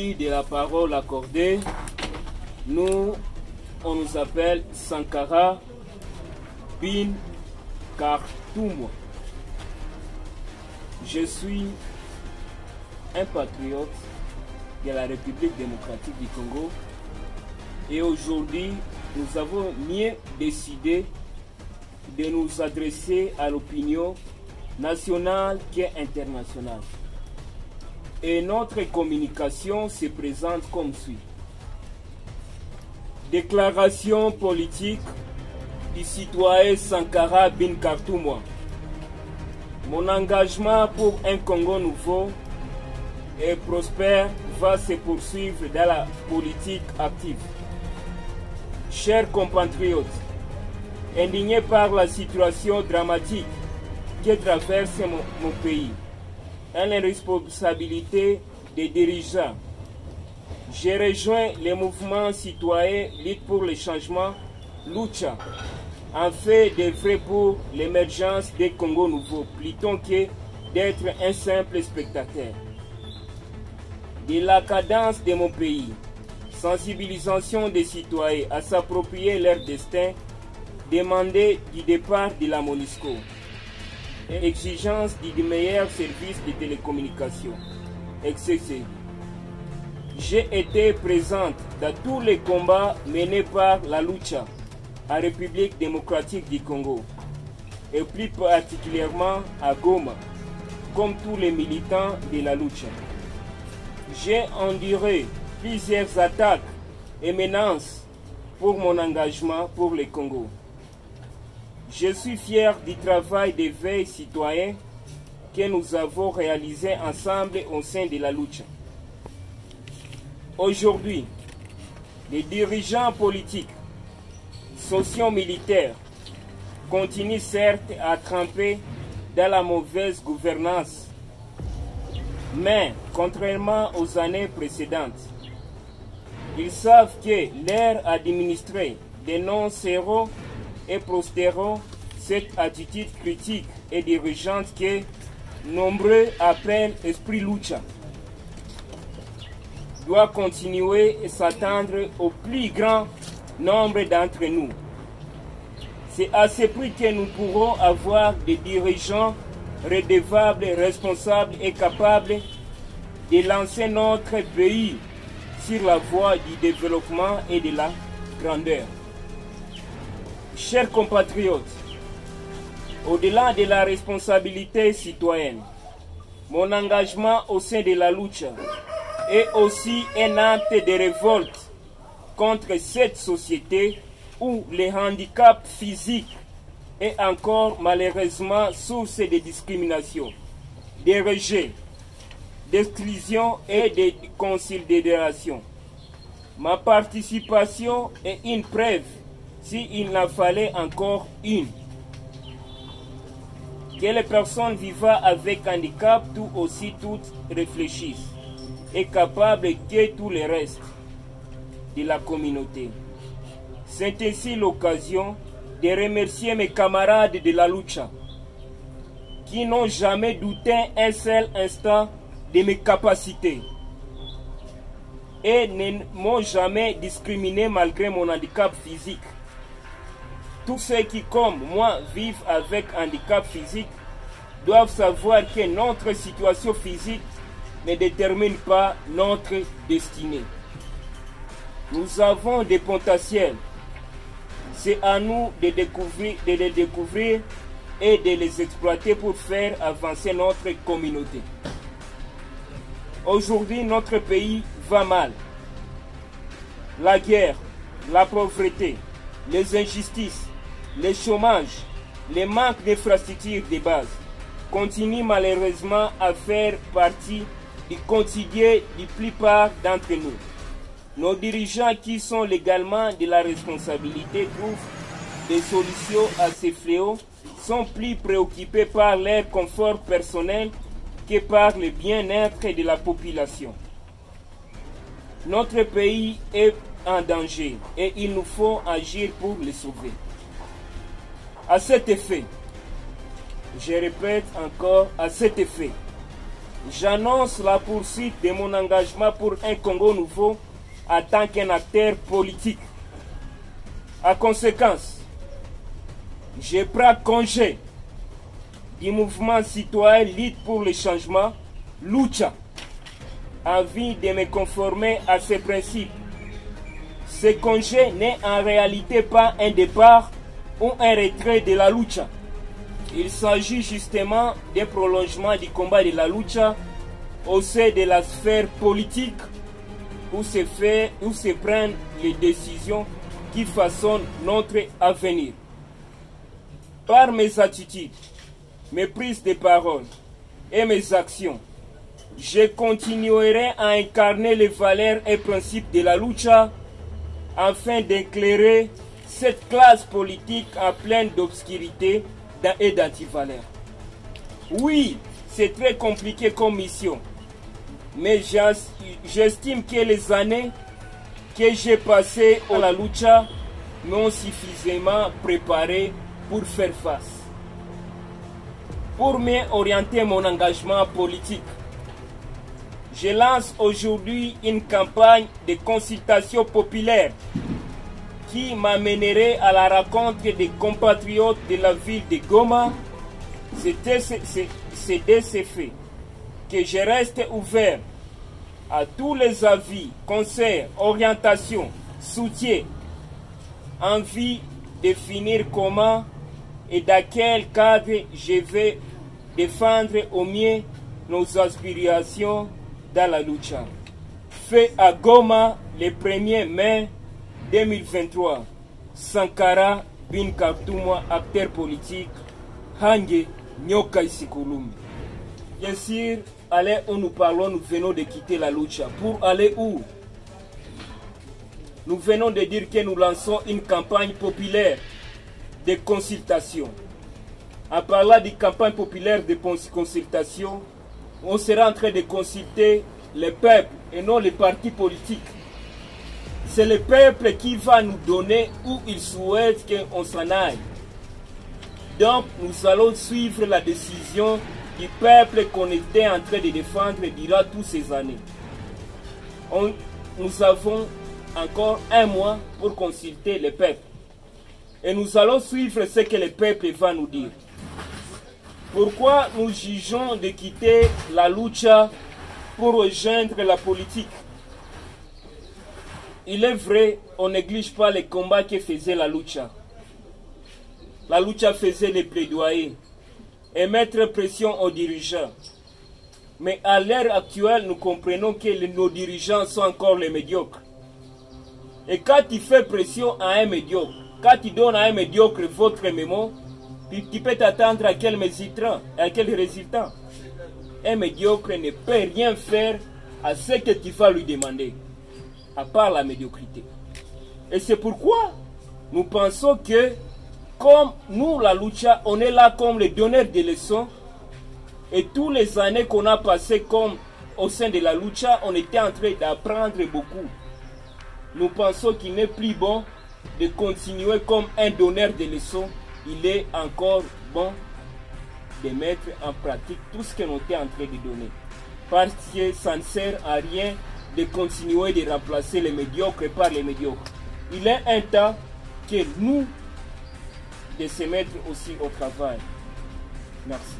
Merci de la parole accordée. Nous, on nous appelle Sankara bin Khartoum. Je suis un patriote de la République démocratique du Congo et aujourd'hui, nous avons mieux décidé de nous adresser à l'opinion nationale qu'internationale. Et notre communication se présente comme suit. Déclaration politique du citoyen Sankara bin Khartoum. Mon engagement pour un Congo nouveau et prospère va se poursuivre dans la politique active. Chers compatriotes, indignés par la situation dramatique que traverse mon pays et les responsabilités des dirigeants, j'ai rejoint les mouvements citoyens Lutte pour le changement, Lucha, en fait d'œuvrer pour l'émergence des Congo nouveaux, plutôt que d'être un simple spectateur. De la cadence de mon pays, sensibilisation des citoyens à s'approprier leur destin, demander du départ de la MONUSCO, et exigence du meilleur service de télécommunications, etc. J'ai été présente dans tous les combats menés par la Lucha en République démocratique du Congo, et plus particulièrement à Goma, comme tous les militants de la Lucha. J'ai enduré plusieurs attaques et menaces pour mon engagement pour le Congo. Je suis fier du travail d'éveil citoyen que nous avons réalisé ensemble au sein de la Lucha. Aujourd'hui, les dirigeants politiques, socio-militaires continuent certes à tremper dans la mauvaise gouvernance, mais contrairement aux années précédentes, ils savent que leur administrés dénonceront et prosteront cette attitude critique et dirigeante que nombreux appellent esprit Lucha doit continuer et s'attendre au plus grand nombre d'entre nous. C'est à ce prix que nous pourrons avoir des dirigeants redevables, responsables et capables de lancer notre pays sur la voie du développement et de la grandeur. Chers compatriotes, au-delà de la responsabilité citoyenne, mon engagement au sein de la Lucha est aussi un acte de révolte contre cette société où les handicaps physiques est encore malheureusement source de discrimination, de rejet, d'exclusion et de considération. Ma participation est une preuve, s'il en fallait encore une, que les personnes vivant avec handicap tout aussi toutes réfléchissent et capables que tout le reste de la communauté. C'est ainsi l'occasion de remercier mes camarades de la Lucha qui n'ont jamais douté un seul instant de mes capacités et ne m'ont jamais discriminé malgré mon handicap physique. Tous ceux qui, comme moi, vivent avec handicap physique doivent savoir que notre situation physique ne détermine pas notre destinée. Nous avons des potentiels. C'est à nous de les découvrir et de les exploiter pour faire avancer notre communauté. Aujourd'hui, notre pays va mal. La guerre, la pauvreté, les injustices, le chômage, le manque d'infrastructures de base continuent malheureusement à faire partie du quotidien de la plupart d'entre nous. Nos dirigeants qui sont légalement de la responsabilité trouvent des solutions à ces fléaux, sont plus préoccupés par leur confort personnel que par le bien-être de la population. Notre pays est en danger et il nous faut agir pour le sauver. À cet effet, je répète encore, à cet effet, j'annonce la poursuite de mon engagement pour un Congo nouveau en tant qu'un acteur politique. En conséquence, je prends congé du mouvement citoyen Lutte pour le changement, Lucha, envie de me conformer à ces principes. Ce congé n'est en réalité pas un départ ou un retrait de la Lucha. Il s'agit justement d'un prolongement du combat de la Lucha au sein de la sphère politique où se prennent les décisions qui façonnent notre avenir. Par mes attitudes, mes prises de parole et mes actions, je continuerai à incarner les valeurs et principes de la Lucha afin d'éclairer cette classe politique en pleine d'obscurité et d'antivaleurs. Oui, c'est très compliqué comme mission, mais j'estime que les années que j'ai passées à la Lucha m'ont suffisamment préparé pour faire face. Pour mieux orienter mon engagement politique, je lance aujourd'hui une campagne de consultation populaire qui m'amènerait à la rencontre des compatriotes de la ville de Goma. C'est de ce fait que je reste ouvert à tous les avis, conseils, orientations, soutien, en vue de définir comment et dans quel cadre je vais défendre au mieux nos aspirations dans la Lucha. Fait à Goma le 1er mai 2023. Sankara Bin Kartumwa, acteur politique, Hange Nyoka Isikulumi. Bien sûr, aller où nous parlons, nous venons de quitter la Lucha. Pour aller où? Nous venons de dire que nous lançons une campagne populaire de consultation. En parlant de campagne populaire de consultation, on sera en train de consulter le peuple et non les partis politiques. C'est le peuple qui va nous donner où il souhaite qu'on s'en aille. Donc nous allons suivre la décision du peuple qu'on était en train de défendre durant toutes ces années. Nous avons encore un mois pour consulter le peuple. Et nous allons suivre ce que le peuple va nous dire. Pourquoi nous jugeons de quitter la Lucha pour rejoindre la politique? Il est vrai, on ne néglige pas les combats que faisait la Lucha. La Lucha faisait les plaidoyers et mettre pression aux dirigeants. Mais à l'heure actuelle, nous comprenons que nos dirigeants sont encore les médiocres. Et quand tu fais pression à un médiocre, quand tu donnes à un médiocre votre mémo, tu peux t'attendre à quel résultat? Un médiocre ne peut rien faire à ce que tu vas lui demander, à part la médiocrité. Et c'est pourquoi nous pensons que, comme nous, la Lucha, on est là comme les donneurs de leçons. Et toutes les années qu'on a passées comme au sein de la Lucha, on était en train d'apprendre beaucoup. Nous pensons qu'il n'est plus bon de continuer comme un donneur de leçons. Il est encore bon de mettre en pratique tout ce que nous sommes en train de donner. Parce que ça ne sert à rien de continuer de remplacer les médiocres par les médiocres. Il est un temps que nous de se mettre aussi au travail. Merci.